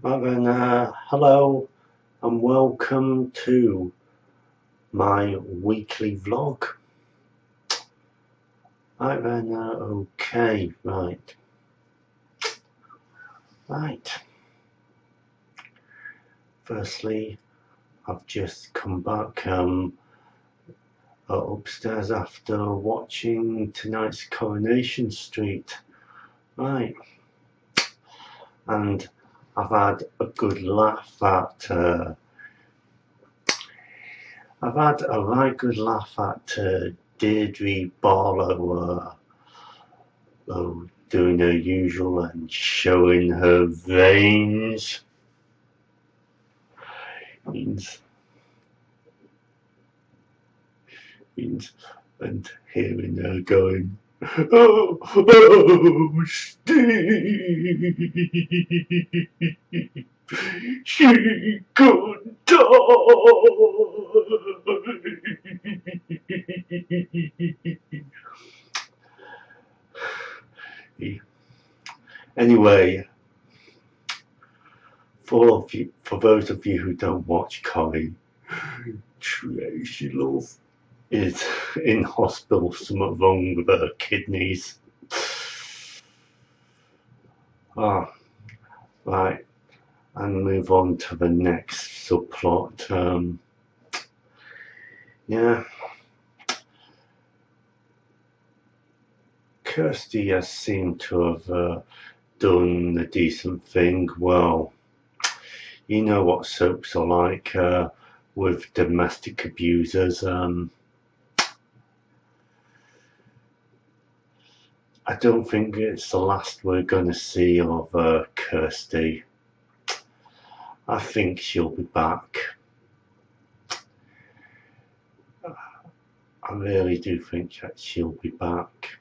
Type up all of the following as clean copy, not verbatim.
Right then, hello and welcome to my weekly vlog. Right then, okay, right. Firstly, I've just come back upstairs after watching tonight's Coronation Street. Right, and I've had a good laugh at. I've had a right good laugh at Deirdre Barlow. Doing her usual and showing her veins. Means, and hearing her going, oh, Steve, she could die. Anyway, for those of you who don't watch Corrie, Tracy Love is in hospital, something wrong with her kidneys. Right, and move on to the next subplot. Yeah, Kirsty has seemed to have done a decent thing. Well, you know what soaps are like with domestic abusers. I don't think it's the last we're going to see of Kirsty. I think she'll be back. I really do think that she'll be back.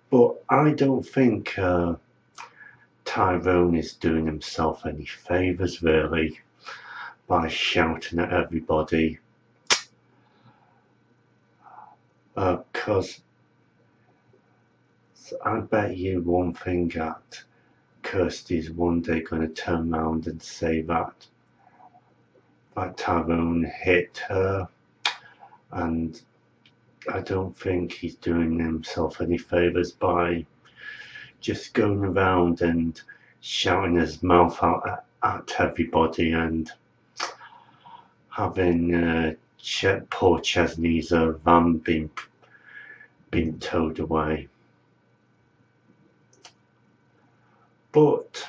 But I don't think Tyrone is doing himself any favours really by shouting at everybody. Because I bet you one thing that Kirsty's one day going to turn around and say that Tyrone hit her, and I don't think he's doing himself any favours by just going around and shouting his mouth out at everybody and having poor Chesney's van being towed away. But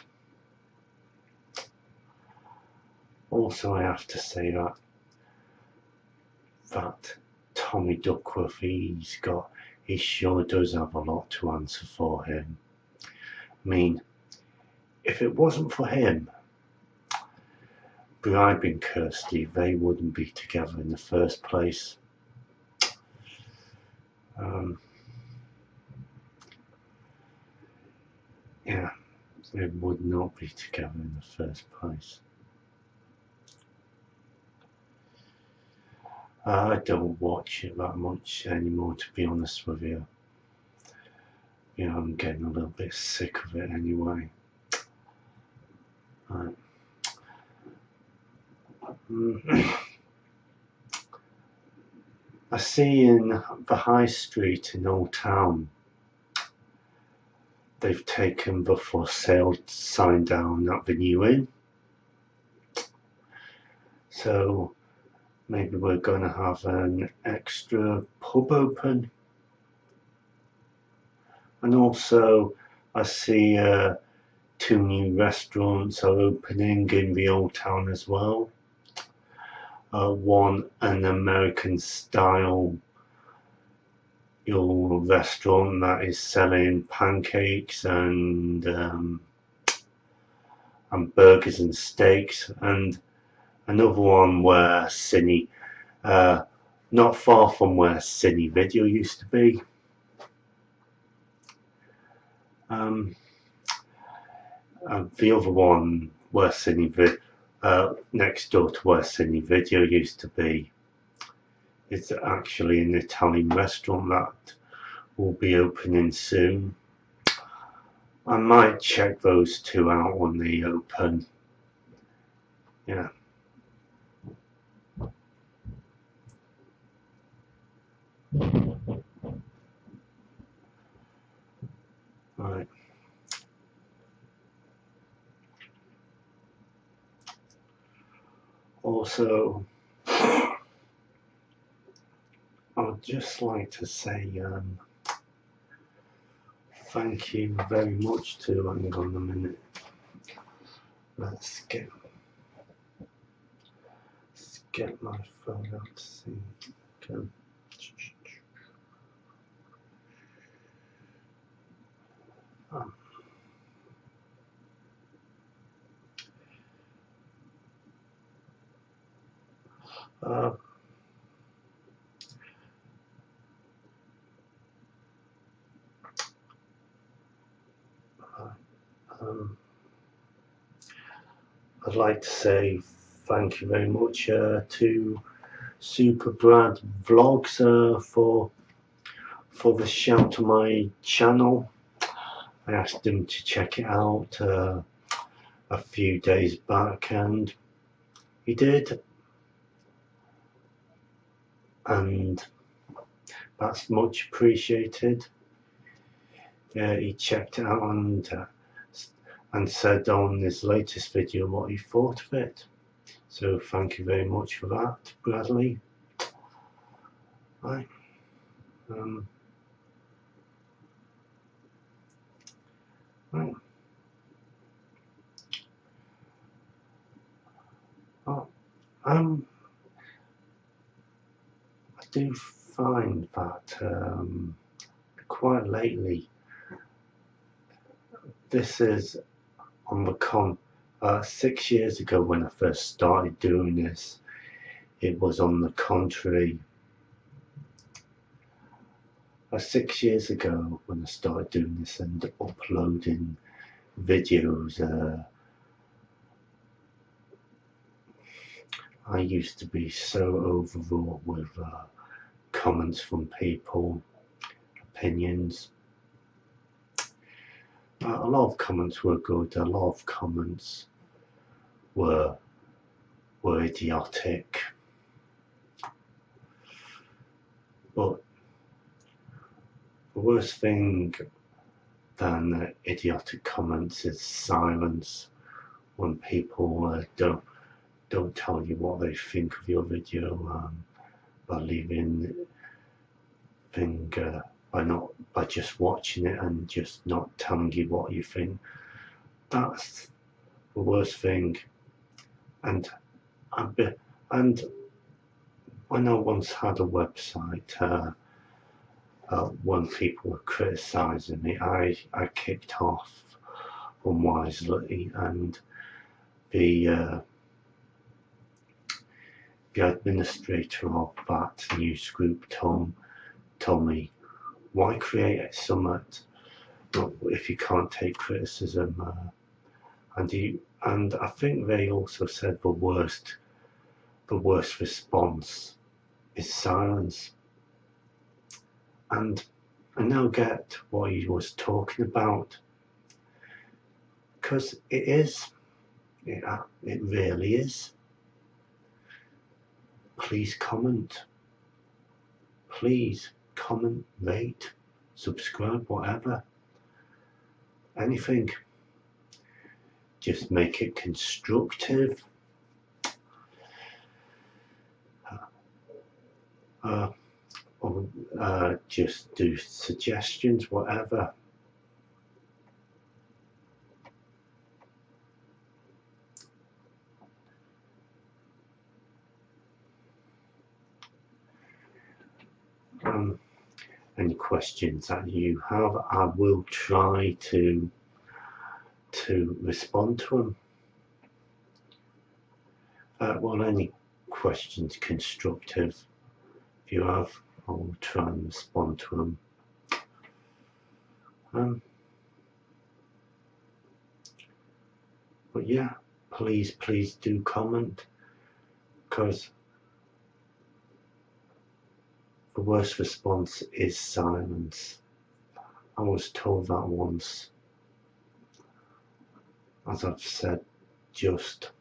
also I have to say that Tommy Duckworth, he sure does have a lot to answer for him. I mean, if it wasn't for him bribing Kirsty, they wouldn't be together in the first place. Yeah, they would not be together in the first place. I don't watch it that much anymore, to be honest with you. You know, I'm getting a little bit sick of it anyway. I see in the High Street in Old Town, they've taken the for sale sign down at the new inn. So maybe we're going to have an extra pub open. And also I see 2 new restaurants are opening in the Old Town as well. One, an American style restaurant that is selling pancakes and burgers and steaks, and another one where Cine, not far from where Cine Video used to be. The other one where next door to where Cine Video used to be, is actually an Italian restaurant that will be opening soon. I might check those two out when they open. Yeah. Right. Also, I would just like to say thank you very much to, hang on a minute, let's get my phone out to see. Okay. I'd like to say thank you very much to Super Brad Vlogs for the shout to my channel. I asked him to check it out a few days back, and he did, and that's much appreciated. He checked it out and said on his latest video what he thought of it. So thank you very much for that, Bradley. Right. Right. Oh, I do find that quite lately, this is on the 6 years ago when I first started doing this, it was on the contrary. 6 years ago when I started doing this and uploading videos, I used to be so overwrought with comments from people, opinions. A lot of comments were good, a lot of comments were idiotic, but the worst thing than idiotic comments is silence, when people don't tell you what they think of your video, by leaving by just watching it and just not telling you what you think. That's the worst thing. And when I once had a website, when people were criticising me, I kicked off unwisely, and the administrator of that news group told me, why create a summit if you can't take criticism? And I think they also said the worst response is silence. And I now get what he was talking about, because it really is. Please comment, rate, subscribe, whatever, anything. Just make it constructive. Or just do suggestions, whatever. Any questions that you have, I will try to respond to them. Well, any questions constructive, if you have, I will try and respond to them. But yeah, please do comment, because the worst response is silence. I was told that once, as I've said, just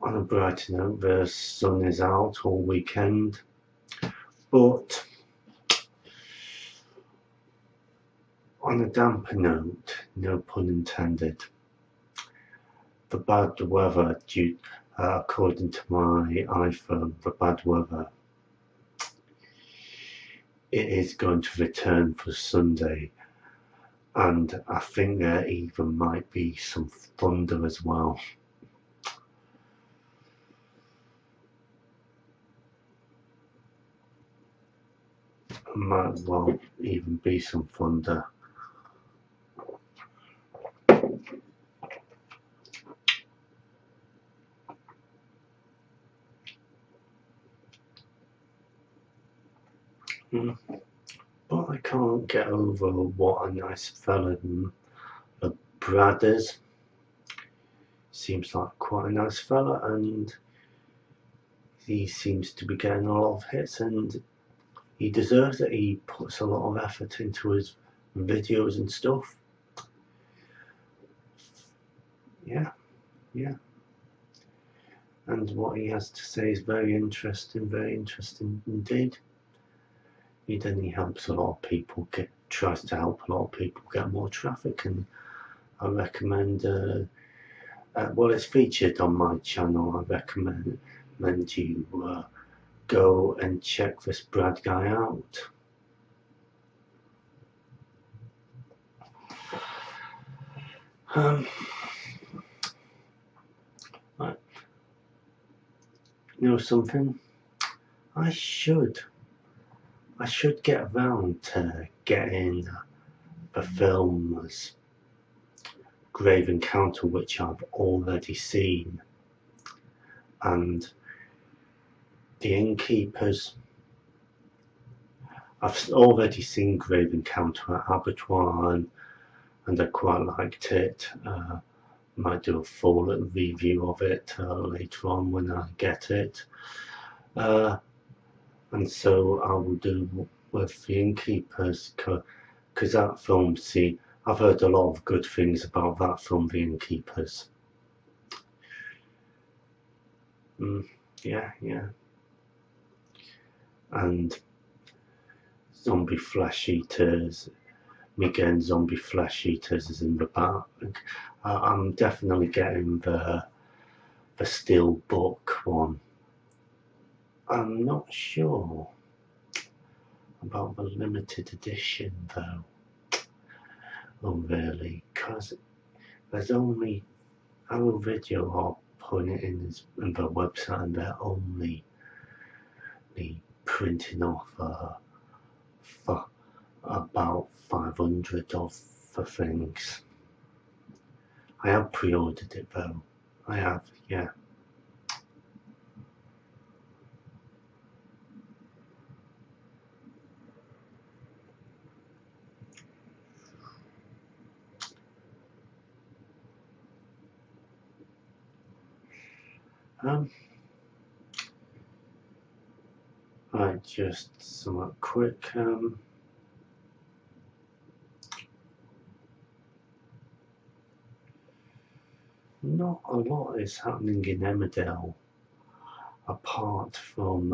on a brighter note, the sun is out all weekend, but on a damper note, no pun intended, the bad weather, according to my iPhone, the bad weather, it is going to return for Sunday, and I think there even might be some thunder as well. Might well even be some thunder. But I can't get over what a nice fella Brad is. Seems like quite a nice fella, and he seems to be getting a lot of hits, and he deserves it. He puts a lot of effort into his videos and stuff. Yeah. And what he has to say is very interesting indeed. He helps a lot of people tries to help a lot of people get more traffic, and I recommend, well, it's featured on my channel. I recommend you go and check this Brad guy out. Right. You know something? I should get around to getting the films Grave Encounter, which I've already seen, and The Innkeepers. I've already seen Grave Encounter at Abattoir, and I quite liked it. Might do a full review of it later on when I get it. And so I will do with The Innkeepers, because that film, see, I've heard a lot of good things about that film, The Innkeepers. Yeah. And Zombie Flesh Eaters, again, Zombie Flesh Eaters is in the back. I'm definitely getting the Steelbook one. I'm not sure about the limited edition though. Oh really? Because there's only our video are putting it in the website, and they're only printing off for about 500 of the things. I have pre-ordered it though. I have, yeah. Right, just somewhat quick. Not a lot is happening in Emmerdale, apart from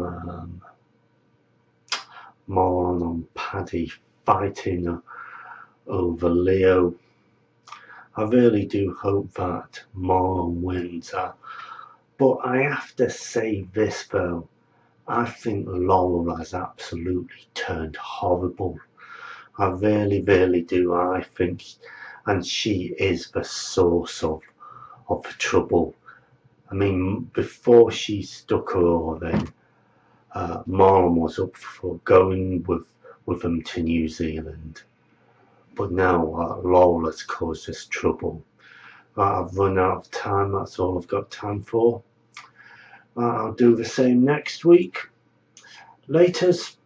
Marlon and Paddy fighting over Leo. I really do hope that Marlon wins. But I have to say this though, I think Laurel has absolutely turned horrible. I really do. I think, and she is the source of the trouble. I mean, before she stuck her oar in, Marlon was up for going with them to New Zealand. But now Laurel has caused us trouble. I've run out of time, that's all I've got time for. I'll do the same next week. Laters.